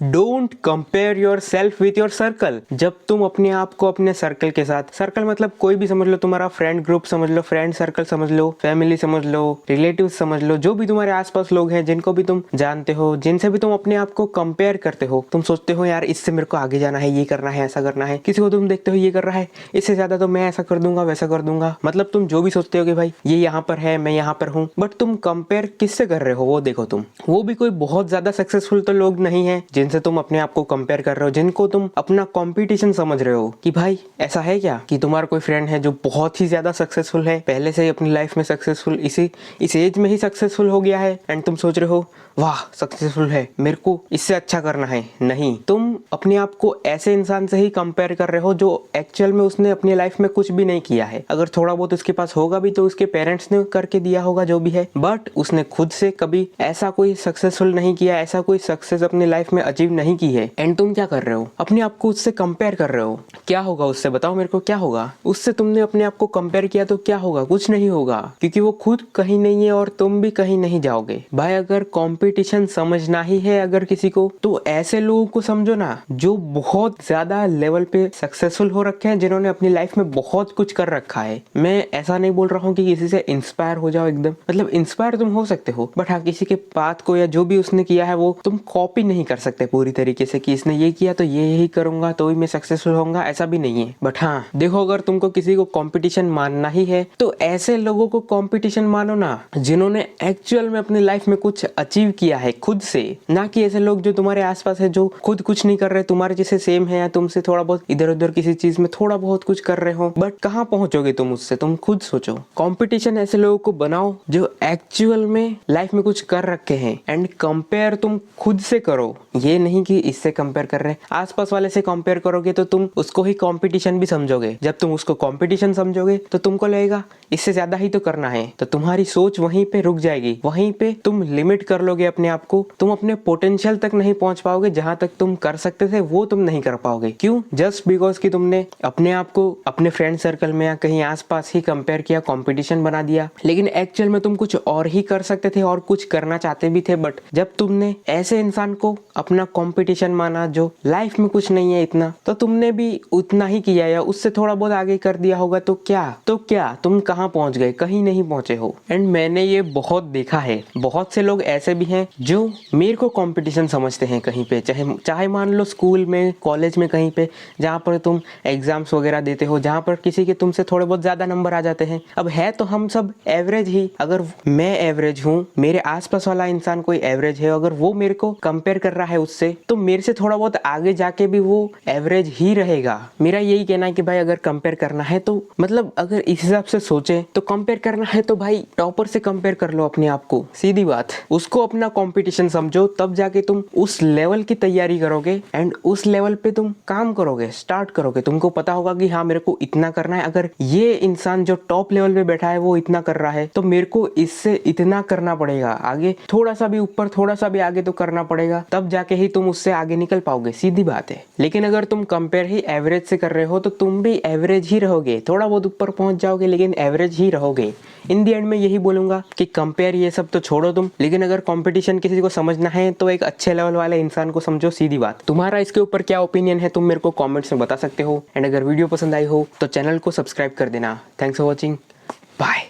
Don't compare your self with your circle. जब तुम अपने आप को अपने सर्कल के साथ, सर्कल मतलब कोई भी समझ लो, तुम्हारा फ्रेंड ग्रुप समझ लो, फ्रेंड सर्कल समझ लो, फैमिली समझ लो, रिलेटिव समझ लो, जो भी तुम्हारे आसपास लोग हैं जिनको भी तुम जानते हो, जिनसे भी तुम अपने आप को कंपेयर करते हो, तुम सोचते हो यार इससे मेरे को आगे जाना है, ये करना है, ऐसा करना है, किसी को तुम देखते हो ये कर रहा है, इससे ज्यादा तो मैं ऐसा कर दूंगा, वैसा कर दूंगा, मतलब तुम जो भी सोचते हो कि भाई ये यहाँ पर है, मैं यहाँ पर हूँ, बट तुम कंपेयर किससे कर रहे हो वो देखो। तुम वो भी कोई बहुत ज्यादा सक्सेसफुल तो लोग नहीं है जिनसे तुम अपने आप को कंपेयर कर रहे हो, जिनको तुम अपना कंपटीशन समझ रहे हो कि भाई ऐसा है क्या कि तुम्हारा कोई फ्रेंड है जो बहुत ही ज्यादा सक्सेसफुल है, पहले से ही अपनी लाइफ में सक्सेसफुल, इस एज में ही सक्सेसफुल हो गया है, एंड तुम सोच रहे हो वाह सक्सेसफुल है, मेरे को इससे अच्छा करना है। नहीं, तुम अपने आप को ऐसे इंसान से ही कंपेयर कर रहे हो जो एक्चुअल में उसने अपनी लाइफ में कुछ भी नहीं किया है। अगर थोड़ा बहुत उसके पास होगा भी तो उसके पेरेंट्स ने करके दिया होगा जो भी है, बट उसने खुद से कभी ऐसा कोई सक्सेसफुल नहीं किया, ऐसा कोई सक्सेस अपनी लाइफ में अचीव नहीं की है। एंड तुम क्या कर रहे हो, अपने आप को उससे कंपेयर कर रहे हो। क्या होगा उससे, बताओ मेरे को क्या होगा उससे? तुमने अपने आप को कंपेयर किया तो क्या होगा? कुछ नहीं होगा, क्योंकि वो खुद कहीं नहीं है और तुम भी कहीं नहीं जाओगे। भाई अगर कंपटीशन समझना ही है अगर किसी को, तो ऐसे लोगों को समझो ना जो बहुत ज्यादा लेवल पे सक्सेसफुल हो रखे हैं, जिन्होंने अपनी लाइफ में बहुत कुछ कर रखा है। मैं ऐसा नहीं बोल रहा हूँ कि किसी से इंस्पायर हो जाओ एकदम, मतलब इंस्पायर तुम हो सकते हो, बट हाँ किसी के पाथ को या जो भी उसने किया है वो तुम कॉपी नहीं कर सकते पूरी तरीके से कि इसने ये किया तो ये यही करूंगा तो ही मैं सक्सेसफुल होऊंगा, ऐसा भी नहीं है। बट हाँ देखो, अगर तुमको किसी को कंपटीशन मानना ही है तो ऐसे लोगों को कंपटीशन मानो ना जिन्होंने एक्चुअल में अपनी लाइफ में कुछ अचीव किया है खुद से, ना कि ऐसे लोग जो तुम्हारे आसपास है जो खुद कुछ नहीं कर रहे, तुम्हारे जैसे सेम है या तुमसे थोड़ा बहुत इधर उधर किसी चीज में थोड़ा बहुत कुछ कर रहे हो, बट कहाँ पहुंचोगे तुम उससे? तुम खुद सोचो। कंपटीशन ऐसे लोगों को बनाओ जो एक्चुअल में लाइफ में कुछ कर रखे हैं, एंड कंपेयर तुम खुद से करो। ये नहीं कि इससे कंपेयर कर रहे हैं, आसपास वाले से कंपेयर करोगे तो तुम उसको ही कंपटीशन भी समझोगे। जब तुम उसको कंपटीशन समझोगे तो तुमको लगेगा इससे ज्यादा ही तो करना है, तो तुम्हारी सोच वहीं पे रुक जाएगी, वहीं पे तुम लिमिट कर लोगे अपने आप को। तुम अपने पोटेंशियल तक नहीं पहुंच पाओगे, जहां तक तुम कर सकते थे वो तुम नहीं कर पाओगे। क्यों? जस्ट बिकॉज कि तुमने अपने आप को अपने फ्रेंड सर्कल में या कहीं आसपास ही कंपेयर किया, कंपटीशन बना दिया। लेकिन एक्चुअल में तुम कुछ और ही कर सकते थे और कुछ करना चाहते भी थे, बट जब तुमने ऐसे इंसान को अपना कंपटीशन माना जो लाइफ में कुछ नहीं है इतना, तो तुमने भी उतना ही किया या उससे थोड़ा बहुत आगे कर दिया होगा, तो क्या तुम कहाँ पहुंच गए? कहीं नहीं पहुंचे हो। एंड मैंने ये बहुत देखा है, बहुत से लोग ऐसे भी हैं जो मेरे को कंपटीशन समझते हैं कहीं पे, चाहे मान लो स्कूल में, कॉलेज में, कहीं पे जहाँ पर तुम एग्जाम्स वगैरह देते हो, जहाँ पर किसी के तुमसे थोड़े बहुत ज्यादा नंबर आ जाते हैं। अब है तो हम सब एवरेज ही, अगर मैं एवरेज हूँ, मेरे आसपास वाला इंसान कोई एवरेज है, अगर वो मेरे को कंपेयर कर रहा है उससे, तो मेरे से थोड़ा बहुत आगे जाके भी वो एवरेज ही रहेगा। मेरा यही कहना है कि भाई अगर कंपेयर करना है तो मतलब अगर इस हिसाब से सोचे तो कंपेयर करना है तो भाई टॉपर से कंपेयर कर लो अपने आप को, सीधी बात। उसको अपना कंपटीशन समझो, तब जाके तुम उस लेवल की तैयारी करोगे एंड उस लेवल पे तुम काम करोगे, स्टार्ट करोगे। तुमको पता होगा कि हाँ मेरे को इतना करना है, अगर ये इंसान जो टॉप लेवल पे बैठा है वो इतना कर रहा है तो मेरे को इससे इतना करना पड़ेगा, आगे थोड़ा सा भी ऊपर, थोड़ा सा भी आगे तो करना पड़ेगा, तब जाके ही तुम उससे आगे निकल पाओगे, सीधी बात है। लेकिन अगर तुम कंपेयर ही एवरेज से कर रहे हो तो तुम भी एवरेज ही रहोगे, थोड़ा बहुत ऊपर पहुंच जाओगे लेकिन एवरेज ही रहोगे। इन दी एंड में यही बोलूंगा कि कंपेयर ये सब तो छोड़ो तुम, लेकिन अगर कंपटीशन किसी को समझना है तो एक अच्छे लेवल वाले इंसान को समझो, सीधी बात। तुम्हारा इसके ऊपर क्या ओपिनियन है तुम मेरे को कमेंट्स में बता सकते हो, एंड अगर वीडियो पसंद आई हो तो चैनल को सब्सक्राइब कर देना। Thanks for watching, bye.